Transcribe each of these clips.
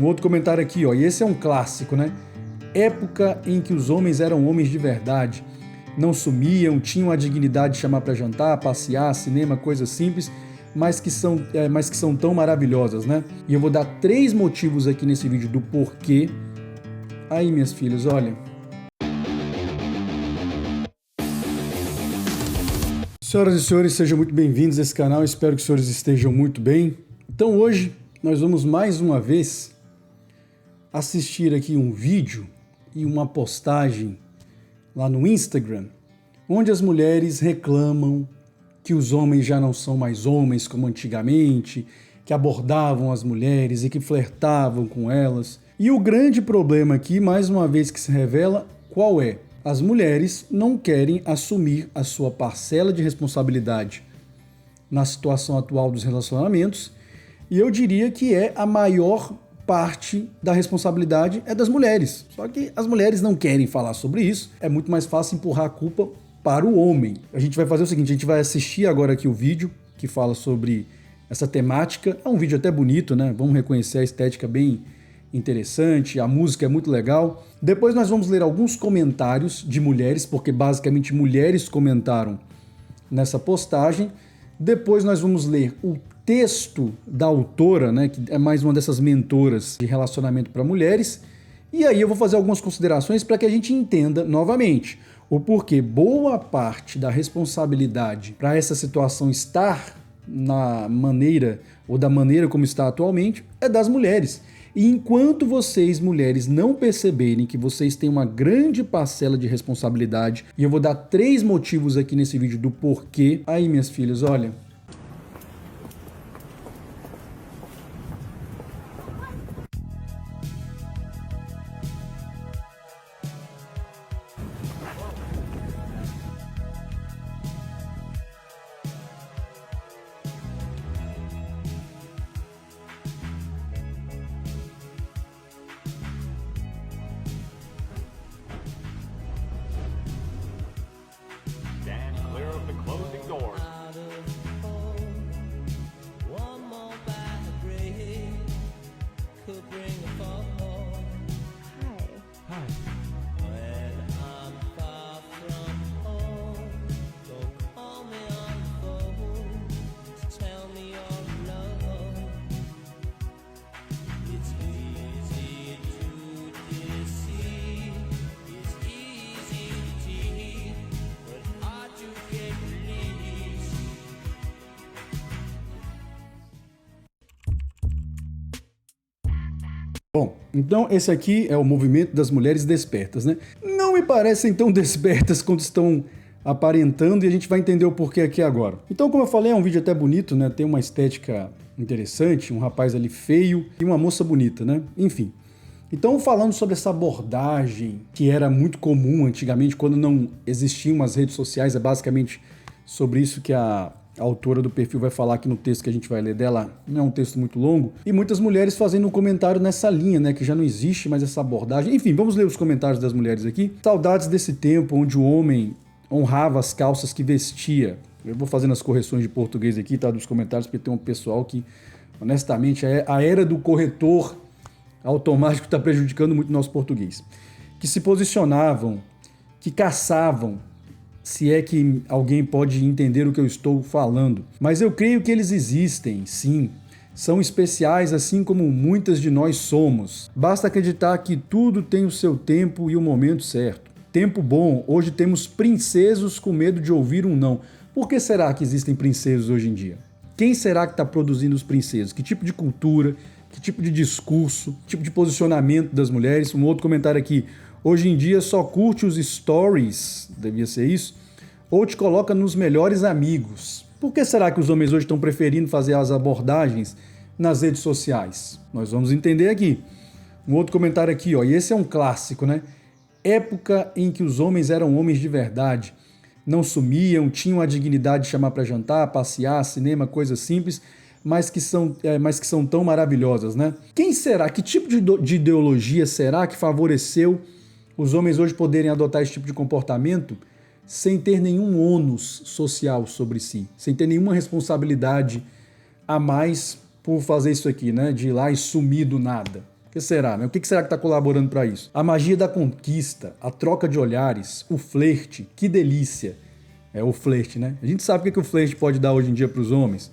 Um outro comentário aqui, ó, e esse é um clássico, né? Época em que os homens eram homens de verdade, não sumiam, tinham a dignidade de chamar para jantar, passear, cinema, coisas simples, mas que são tão maravilhosas, né? E eu vou dar 3 motivos aqui nesse vídeo do porquê. Aí, minhas filhas, olha. Senhoras e senhores, sejam muito bem-vindos a esse canal, espero que os senhores estejam muito bem. Então hoje nós vamos mais uma vez assistir aqui um vídeo e uma postagem lá no Instagram, onde as mulheres reclamam que os homens já não são mais homens como antigamente, que abordavam as mulheres e que flertavam com elas. E o grande problema aqui, mais uma vez que se revela, qual é? As mulheres não querem assumir a sua parcela de responsabilidade na situação atual dos relacionamentos, e eu diria que é a maior parte da responsabilidade é das mulheres. Só que as mulheres não querem falar sobre isso, é muito mais fácil empurrar a culpa para o homem. A gente vai fazer o seguinte, a gente vai assistir agora aqui o vídeo que fala sobre essa temática. É um vídeo até bonito, né? Vamos reconhecer a estética bem interessante, a música é muito legal. Depois nós vamos ler alguns comentários de mulheres, porque basicamente mulheres comentaram nessa postagem. Depois nós vamos ler o texto da autora, né, que é mais uma dessas mentoras de relacionamento para mulheres. E aí eu vou fazer algumas considerações para que a gente entenda novamente o porquê boa parte da responsabilidade para essa situação estar na maneira ou da maneira como está atualmente é das mulheres. E enquanto vocês, mulheres, não perceberem que vocês têm uma grande parcela de responsabilidade, e eu vou dar 3 motivos aqui nesse vídeo do porquê. Aí, minhas filhas, olha. Bom, então esse aqui é o movimento das mulheres despertas, né? Não me parecem tão despertas quanto estão aparentando, e a gente vai entender o porquê aqui agora. Então, como eu falei, é um vídeo até bonito, né? Tem uma estética interessante, um rapaz ali feio e uma moça bonita, né? Enfim. Então, falando sobre essa abordagem que era muito comum antigamente, quando não existiam as redes sociais, é basicamente sobre isso que a autora do perfil vai falar aqui no texto que a gente vai ler dela. Não é um texto muito longo. E muitas mulheres fazendo um comentário nessa linha, né? Que já não existe mais essa abordagem. Enfim, vamos ler os comentários das mulheres aqui. Saudades desse tempo onde o homem honrava as calças que vestia. Eu vou fazendo as correções de português aqui, tá? Dos comentários, porque tem um pessoal que, honestamente, a era do corretor automático está prejudicando muito o nosso português. Que se posicionavam, que caçavam, se é que alguém pode entender o que eu estou falando. Mas eu creio que eles existem, sim. São especiais assim como muitas de nós somos. Basta acreditar que tudo tem o seu tempo e o momento certo. Tempo bom, hoje temos princesos com medo de ouvir um não. Por que será que existem princesos hoje em dia? Quem será que está produzindo os princesos? Que tipo de cultura, que tipo de discurso, que tipo de posicionamento das mulheres? Um outro comentário aqui. Hoje em dia só curte os stories, devia ser isso, ou te coloca nos melhores amigos. Por que será que os homens hoje estão preferindo fazer as abordagens nas redes sociais? Nós vamos entender aqui. Um outro comentário aqui, ó, e esse é um clássico, né? Época em que os homens eram homens de verdade, não sumiam, tinham a dignidade de chamar para jantar, passear, cinema, coisas simples, mas que são tão maravilhosas, né? Quem será? Que tipo de ideologia será que favoreceu os homens hoje poderem adotar esse tipo de comportamento sem ter nenhum ônus social sobre si, sem ter nenhuma responsabilidade a mais por fazer isso aqui, né? De ir lá e sumir do nada. O que será, né? O que será que está colaborando para isso? A magia da conquista, a troca de olhares, o flerte, que delícia. É o flerte, né? A gente sabe o que o flerte pode dar hoje em dia para os homens.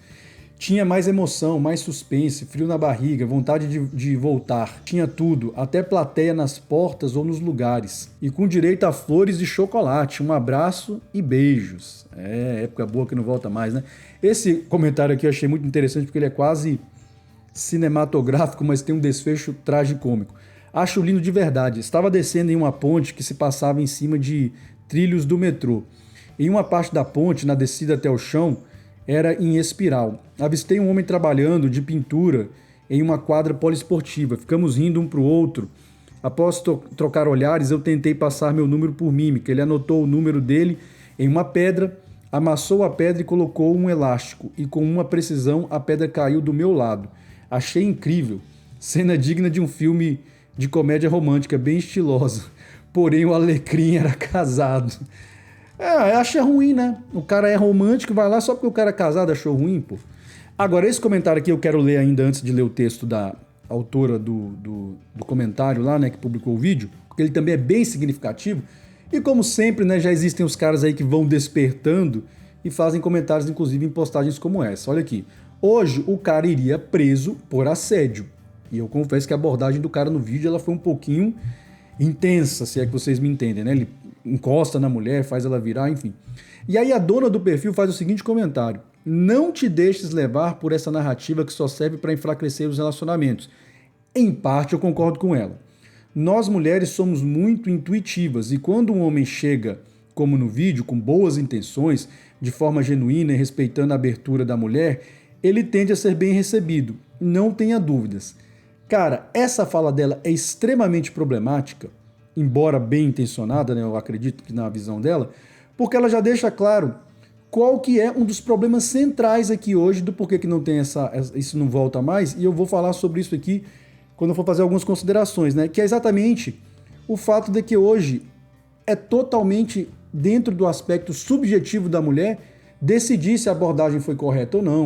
Tinha mais emoção, mais suspense, frio na barriga, vontade de voltar. Tinha tudo, até plateia nas portas ou nos lugares. E com direito a flores e chocolate, um abraço e beijos. É, época boa que não volta mais, né? Esse comentário aqui eu achei muito interessante porque ele é quase cinematográfico, mas tem um desfecho tragicômico. Acho lindo de verdade. Estava descendo em uma ponte que se passava em cima de trilhos do metrô. Em uma parte da ponte, na descida até o chão, era em espiral. Avistei um homem trabalhando de pintura em uma quadra poliesportiva. Ficamos rindo um para o outro. Após trocar olhares, eu tentei passar meu número por mímica. Ele anotou o número dele em uma pedra, amassou a pedra e colocou um elástico. E com uma precisão, a pedra caiu do meu lado. Achei incrível. Cena digna de um filme de comédia romântica, bem estilosa. Porém, o Alecrim era casado. Acha ruim, né? O cara é romântico, vai lá só porque o cara é casado, achou ruim, pô. Agora, esse comentário aqui eu quero ler ainda antes de ler o texto da autora do comentário lá, né, que publicou o vídeo, porque ele também é bem significativo. E como sempre, né, já existem os caras aí que vão despertando e fazem comentários, inclusive, em postagens como essa. Olha aqui. Hoje, o cara iria preso por assédio. E eu confesso que a abordagem do cara no vídeo ela foi um pouquinho intensa, se é que vocês me entendem, né? Ele encosta na mulher, faz ela virar, enfim. E aí a dona do perfil faz o seguinte comentário: não te deixes levar por essa narrativa que só serve para enfraquecer os relacionamentos. Em parte eu concordo com ela. Nós mulheres somos muito intuitivas e quando um homem chega, como no vídeo, com boas intenções, de forma genuína e respeitando a abertura da mulher, ele tende a ser bem recebido, não tenha dúvidas. Cara, essa fala dela é extremamente problemática, embora bem intencionada, né, eu acredito que na visão dela, porque ela já deixa claro qual que é um dos problemas centrais aqui hoje do porquê que não tem isso não volta mais, e eu vou falar sobre isso aqui quando eu for fazer algumas considerações, né, que é exatamente o fato de que hoje é totalmente dentro do aspecto subjetivo da mulher decidir se a abordagem foi correta ou não,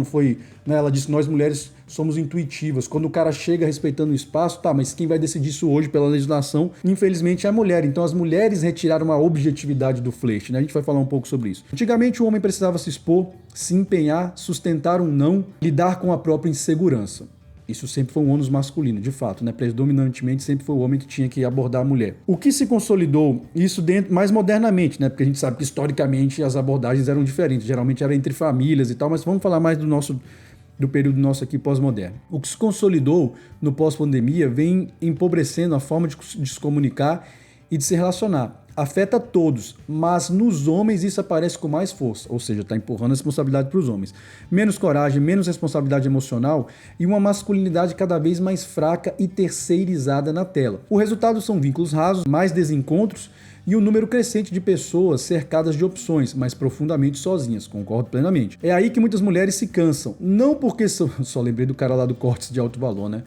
né, ela disse, nós mulheres somos intuitivas, quando o cara chega respeitando o espaço, tá, mas quem vai decidir isso hoje pela legislação, infelizmente, é a mulher. Então as mulheres retiraram a objetividade do flerte, né? A gente vai falar um pouco sobre isso. Antigamente o homem precisava se expor, se empenhar, sustentar um não, lidar com a própria insegurança. Isso sempre foi um ônus masculino, de fato, né? Predominantemente sempre foi o homem que tinha que abordar a mulher. O que se consolidou isso mais modernamente, né? Porque a gente sabe que historicamente as abordagens eram diferentes, geralmente era entre famílias e tal, mas vamos falar mais do período nosso aqui pós-moderno. O que se consolidou no pós-pandemia vem empobrecendo a forma de se comunicar e de se relacionar. Afeta todos, mas nos homens isso aparece com mais força, ou seja, está empurrando a responsabilidade para os homens. Menos coragem, menos responsabilidade emocional e uma masculinidade cada vez mais fraca e terceirizada na tela. O resultado são vínculos rasos, mais desencontros e um número crescente de pessoas cercadas de opções, mas profundamente sozinhas, concordo plenamente. É aí que muitas mulheres se cansam, não porque só lembrei do cara lá do Cortes de Alto Valor, né?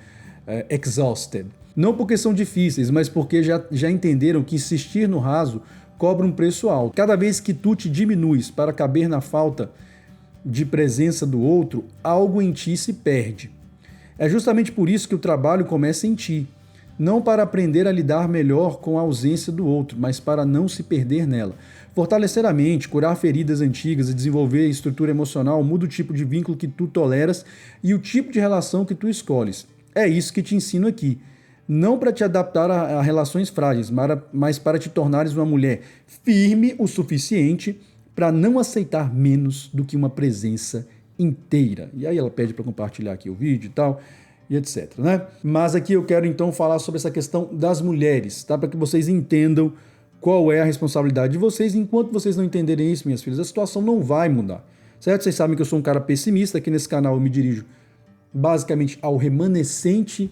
Exhausted. Não porque são difíceis, mas porque já entenderam que insistir no raso cobra um preço alto. Cada vez que tu te diminuis para caber na falta de presença do outro, algo em ti se perde. É justamente por isso que o trabalho começa em ti. Não para aprender a lidar melhor com a ausência do outro, mas para não se perder nela. Fortalecer a mente, curar feridas antigas e desenvolver estrutura emocional muda o tipo de vínculo que tu toleras e o tipo de relação que tu escolhes. É isso que te ensino aqui. Não para te adaptar a relações frágeis, mas para te tornares uma mulher firme o suficiente para não aceitar menos do que uma presença inteira. E aí ela pede para compartilhar aqui o vídeo e tal, e etc, né? Mas aqui eu quero então falar sobre essa questão das mulheres, tá? Para que vocês entendam qual é a responsabilidade de vocês. Enquanto vocês não entenderem isso, minhas filhas, a situação não vai mudar, certo? Vocês sabem que eu sou um cara pessimista, aqui nesse canal eu me dirijo basicamente ao remanescente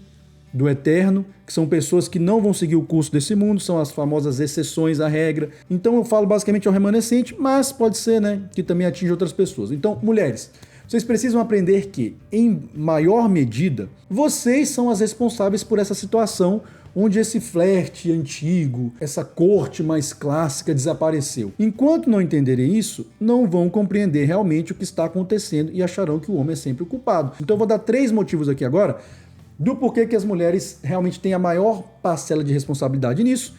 do eterno, que são pessoas que não vão seguir o curso desse mundo, são as famosas exceções à regra. Então eu falo basicamente ao remanescente, mas pode ser, né, que também atinge outras pessoas. Então, mulheres, vocês precisam aprender que, em maior medida, vocês são as responsáveis por essa situação onde esse flerte antigo, essa corte mais clássica desapareceu. Enquanto não entenderem isso, não vão compreender realmente o que está acontecendo e acharão que o homem é sempre o culpado. Então eu vou dar 3 motivos aqui agora do porquê que as mulheres realmente têm a maior parcela de responsabilidade nisso.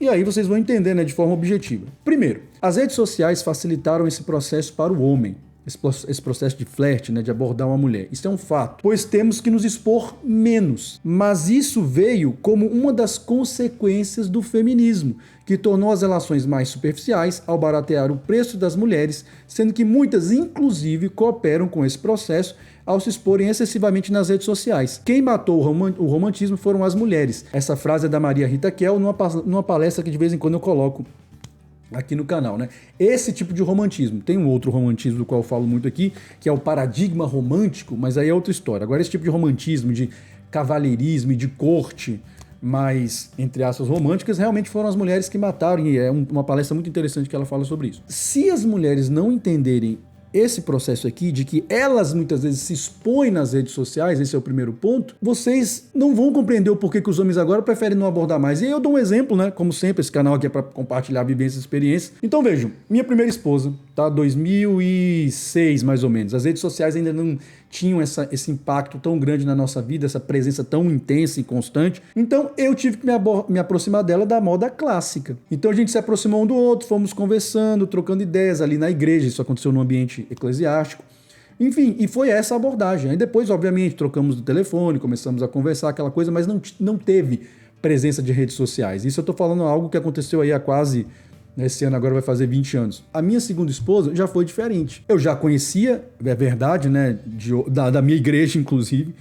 E aí vocês vão entender, né, de forma objetiva. Primeiro, as redes sociais facilitaram esse processo para o homem. Esse processo de flerte, né, de abordar uma mulher. Isso é um fato, pois temos que nos expor menos. Mas isso veio como uma das consequências do feminismo, que tornou as relações mais superficiais ao baratear o preço das mulheres, sendo que muitas, inclusive, cooperam com esse processo ao se exporem excessivamente nas redes sociais. Quem matou o romantismo foram as mulheres. Essa frase é da Maria Rita Kel, numa palestra que de vez em quando eu coloco aqui no canal, né? Esse tipo de romantismo. Tem um outro romantismo do qual eu falo muito aqui, que é o paradigma romântico, mas aí é outra história. Agora, esse tipo de romantismo, de cavalheirismo e de corte, mais, entre aspas, românticas, realmente foram as mulheres que mataram, e é uma palestra muito interessante que ela fala sobre isso. Se as mulheres não entenderem esse processo aqui, de que elas muitas vezes se expõem nas redes sociais, esse é o primeiro ponto, vocês não vão compreender o porquê que os homens agora preferem não abordar mais. E aí eu dou um exemplo, né? Como sempre, esse canal aqui é para compartilhar vivências e experiências. Então vejam, minha primeira esposa, tá? 2006 mais ou menos. As redes sociais ainda não tinham esse impacto tão grande na nossa vida, essa presença tão intensa e constante. Então eu tive que me aproximar dela da moda clássica. Então a gente se aproximou um do outro, fomos conversando, trocando ideias ali na igreja. Isso aconteceu no ambiente eclesiástico. Enfim, e foi essa a abordagem. Aí depois, obviamente, trocamos do telefone, começamos a conversar, aquela coisa, mas não teve presença de redes sociais. Isso eu tô falando algo que aconteceu aí há quase... Esse ano agora vai fazer 20 anos. A minha segunda esposa já foi diferente. Eu já conhecia, é verdade, né, da minha igreja, inclusive,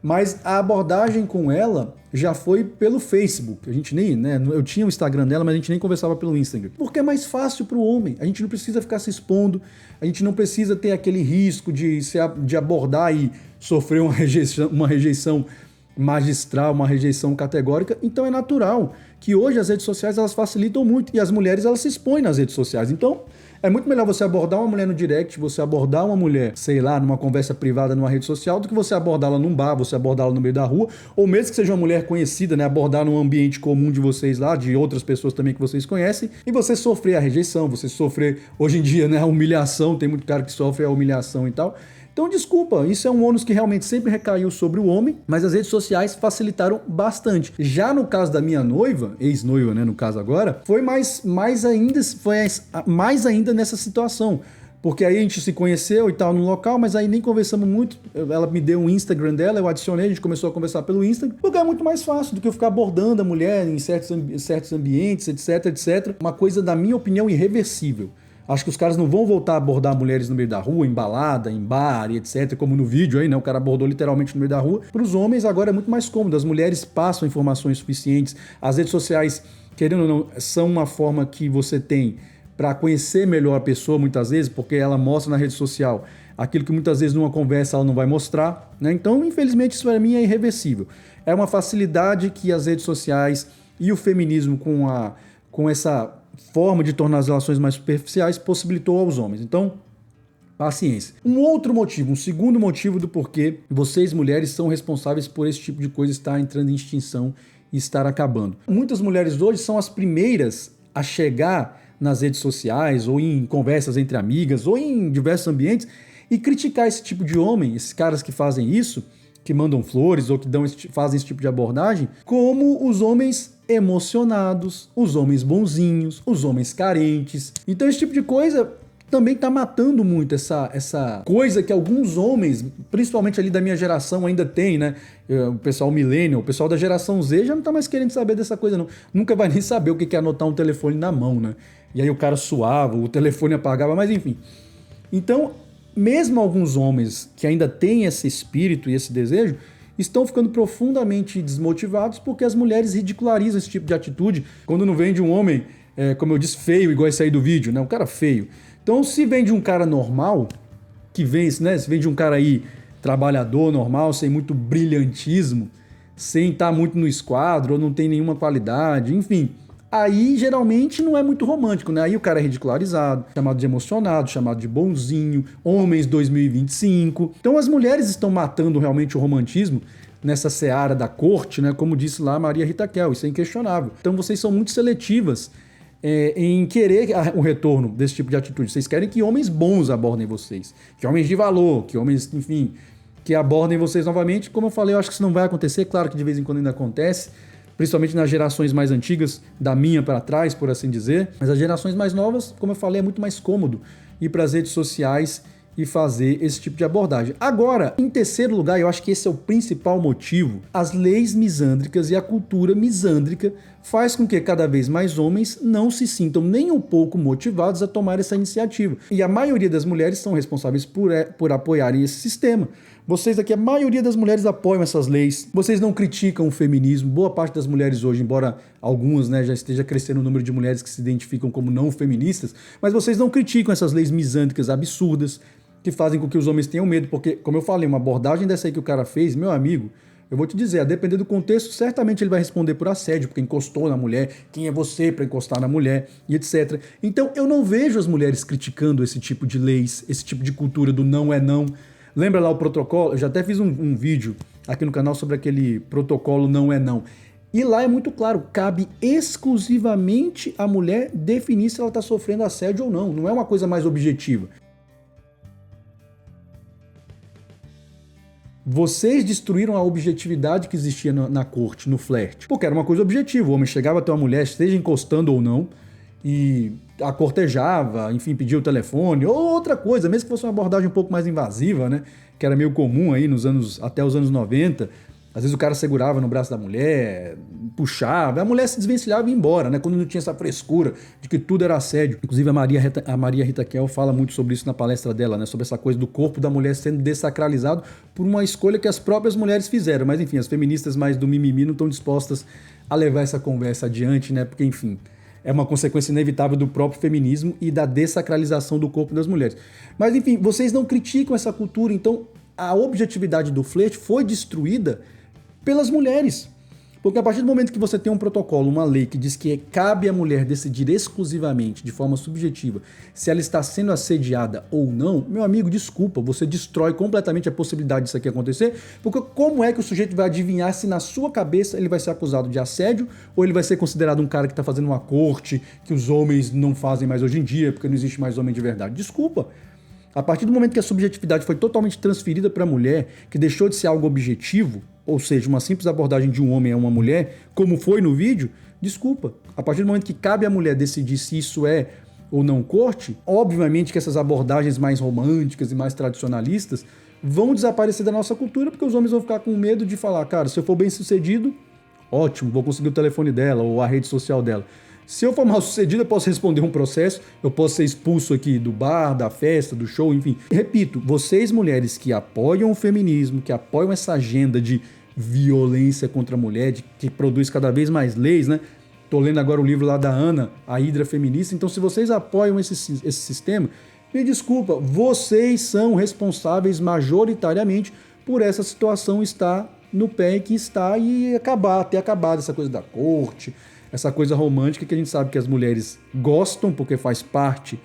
mas a abordagem com ela já foi pelo Facebook. A gente nem, né, eu tinha o Instagram dela, mas a gente nem conversava pelo Instagram. Porque é mais fácil para o homem. A gente não precisa ficar se expondo, a gente não precisa ter aquele risco de abordar e sofrer uma rejeição magistral, uma rejeição categórica. Então é natural que hoje as redes sociais elas facilitam muito e as mulheres elas se expõem nas redes sociais. Então é muito melhor você abordar uma mulher no direct, você abordar uma mulher, sei lá, numa conversa privada numa rede social, do que você abordá-la num bar, você abordá-la no meio da rua, ou mesmo que seja uma mulher conhecida, né, abordar num ambiente comum de vocês lá, de outras pessoas também que vocês conhecem, e você sofrer a rejeição, você sofrer, hoje em dia, né, a humilhação, tem muito cara que sofre a humilhação e tal. Então, desculpa, isso é um ônus que realmente sempre recaiu sobre o homem, mas as redes sociais facilitaram bastante. Já no caso da minha noiva, ex-noiva, né, no caso agora, foi mais ainda nessa situação. Porque aí a gente se conheceu e tal no local, mas aí nem conversamos muito. Ela me deu um Instagram dela, eu adicionei, a gente começou a conversar pelo Instagram, porque é muito mais fácil do que eu ficar abordando a mulher em certos ambientes, etc, etc. Uma coisa, na minha opinião, irreversível. Acho que os caras não vão voltar a abordar mulheres no meio da rua, em balada, em bar e etc, como no vídeo aí, né? O cara abordou literalmente no meio da rua. Para os homens agora é muito mais cômodo, as mulheres passam informações suficientes. As redes sociais, querendo ou não, são uma forma que você tem para conhecer melhor a pessoa muitas vezes, porque ela mostra na rede social aquilo que muitas vezes numa conversa ela não vai mostrar, né? Então, infelizmente, isso para mim é irreversível. É uma facilidade que as redes sociais e o feminismo com essa forma de tornar as relações mais superficiais possibilitou aos homens. Então, paciência. Um segundo motivo do porquê vocês, mulheres, são responsáveis por esse tipo de coisa estar entrando em extinção e estar acabando. Muitas mulheres hoje são as primeiras a chegar nas redes sociais ou em conversas entre amigas ou em diversos ambientes e criticar esse tipo de homem, esses caras que fazem isso, que mandam flores ou que fazem esse tipo de abordagem, como os homens emocionados, os homens bonzinhos, os homens carentes. Então esse tipo de coisa também está matando muito essa coisa que alguns homens, principalmente ali da minha geração, ainda tem, né? O pessoal millennial, o pessoal da geração Z já não está mais querendo saber dessa coisa não. Nunca vai nem saber o que é anotar um telefone na mão, né? E aí o cara suava, o telefone apagava, mas enfim. Então, mesmo alguns homens que ainda têm esse espírito e esse desejo, estão ficando profundamente desmotivados porque as mulheres ridicularizam esse tipo de atitude quando não vem de um homem, como eu disse, feio, igual esse aí do vídeo, né? Um cara feio. Então, se vem de um cara normal, que vem, né? Se vem de um cara aí trabalhador, normal, sem muito brilhantismo, sem estar muito no esquadro, ou não tem nenhuma qualidade, enfim, aí geralmente não é muito romântico, né? Aí o cara é ridicularizado, chamado de emocionado, chamado de bonzinho, homens 2025. Então as mulheres estão matando realmente o romantismo nessa seara da corte, né? Como disse lá a Maria Rita Kel, isso é inquestionável. Então vocês são muito seletivas em querer o retorno desse tipo de atitude. Vocês querem que homens bons abordem vocês, que homens de valor, que homens, enfim, que abordem vocês novamente. Como eu falei, eu acho que isso não vai acontecer, claro que de vez em quando ainda acontece, principalmente nas gerações mais antigas, da minha para trás, por assim dizer. Mas as gerações mais novas, como eu falei, é muito mais cômodo ir para as redes sociais e fazer esse tipo de abordagem. Agora, em terceiro lugar, eu acho que esse é o principal motivo, as leis misândricas e a cultura misândrica faz com que cada vez mais homens não se sintam nem um pouco motivados a tomar essa iniciativa. E a maioria das mulheres são responsáveis por apoiarem esse sistema. Vocês aqui, a maioria das mulheres apoiam essas leis. Vocês não criticam o feminismo. Boa parte das mulheres hoje, embora algumas, né, já esteja crescendo o número de mulheres que se identificam como não feministas, mas vocês não criticam essas leis misândricas absurdas que fazem com que os homens tenham medo, porque, como eu falei, uma abordagem dessa aí que o cara fez, meu amigo, eu vou te dizer, a depender do contexto, certamente ele vai responder por assédio, porque encostou na mulher, quem é você para encostar na mulher, e etc. Então, eu não vejo as mulheres criticando esse tipo de leis, esse tipo de cultura do não é não. Lembra lá o protocolo? Eu já até fiz um vídeo aqui no canal sobre aquele protocolo não é não. E lá é muito claro, cabe exclusivamente à mulher definir se ela está sofrendo assédio ou não. Não é uma coisa mais objetiva. Vocês destruíram a objetividade que existia na corte, no flerte. Porque era uma coisa objetiva. O homem chegava até uma mulher, esteja encostando ou não, e a cortejava, enfim, pedia o telefone, ou outra coisa, mesmo que fosse uma abordagem um pouco mais invasiva, né? Que era meio comum aí até os anos 90. Às vezes o cara segurava no braço da mulher, puxava, a mulher se desvencilhava e ia embora, né? Quando não tinha essa frescura de que tudo era assédio. Inclusive a Maria Rita Kel fala muito sobre isso na palestra dela, né? Sobre essa coisa do corpo da mulher sendo dessacralizado por uma escolha que as próprias mulheres fizeram. Mas enfim, as feministas mais do mimimi não estão dispostas a levar essa conversa adiante, né? Porque enfim, é uma consequência inevitável do próprio feminismo e da dessacralização do corpo das mulheres. Mas enfim, vocês não criticam essa cultura, então a objetividade do flerte foi destruída pelas mulheres. Porque a partir do momento que você tem um protocolo, uma lei que diz que cabe à mulher decidir exclusivamente, de forma subjetiva, se ela está sendo assediada ou não, meu amigo, desculpa, você destrói completamente a possibilidade disso aqui acontecer, porque como é que o sujeito vai adivinhar se na sua cabeça ele vai ser acusado de assédio ou ele vai ser considerado um cara que está fazendo uma corte que os homens não fazem mais hoje em dia, porque não existe mais homem de verdade? Desculpa. A partir do momento que a subjetividade foi totalmente transferida para a mulher, que deixou de ser algo objetivo, ou seja, uma simples abordagem de um homem a uma mulher, como foi no vídeo, desculpa. A partir do momento que cabe à mulher decidir se isso é ou não corte, obviamente que essas abordagens mais românticas e mais tradicionalistas vão desaparecer da nossa cultura, porque os homens vão ficar com medo de falar, cara, se eu for bem sucedido, ótimo, vou conseguir o telefone dela ou a rede social dela. Se eu for mal sucedido, eu posso responder um processo, eu posso ser expulso aqui do bar, da festa, do show, enfim. Repito, vocês mulheres que apoiam o feminismo, que apoiam essa agenda de violência contra a mulher, que produz cada vez mais leis, né? Tô lendo agora o livro lá da Ana, a Hidra Feminista. Então, se vocês apoiam esse sistema, me desculpa, vocês são responsáveis majoritariamente por essa situação estar no pé que está e ter acabado essa coisa da corte, essa coisa romântica que a gente sabe que as mulheres gostam porque faz parte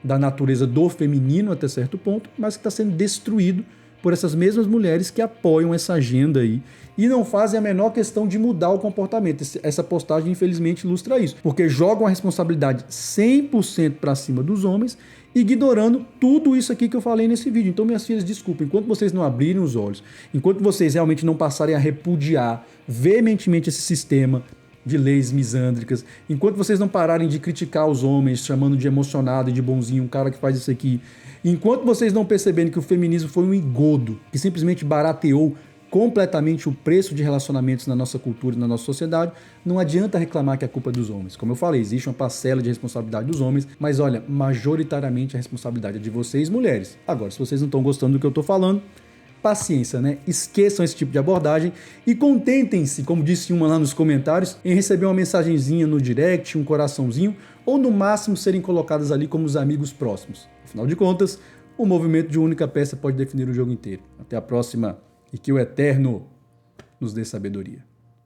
da natureza do feminino até certo ponto, mas que está sendo destruído por essas mesmas mulheres que apoiam essa agenda aí e não fazem a menor questão de mudar o comportamento. Essa postagem, infelizmente, ilustra isso, porque jogam a responsabilidade 100% para cima dos homens, ignorando tudo isso aqui que eu falei nesse vídeo. Então, minhas filhas, desculpem, enquanto vocês não abrirem os olhos, enquanto vocês realmente não passarem a repudiar veementemente esse sistema de leis misândricas, enquanto vocês não pararem de criticar os homens, chamando de emocionado e de bonzinho, um cara que faz isso aqui, enquanto vocês não perceberem que o feminismo foi um engodo, que simplesmente barateou completamente o preço de relacionamentos na nossa cultura e na nossa sociedade, não adianta reclamar que é culpa dos homens. Como eu falei, existe uma parcela de responsabilidade dos homens, mas olha, majoritariamente a responsabilidade é de vocês, mulheres. Agora, se vocês não estão gostando do que eu estou falando, paciência, né? Esqueçam esse tipo de abordagem e contentem-se, como disse uma lá nos comentários, em receber uma mensagenzinha no direct, um coraçãozinho, ou no máximo serem colocadas ali como os amigos próximos. Afinal de contas, o movimento de uma única peça pode definir o jogo inteiro. Até a próxima e que o Eterno nos dê sabedoria.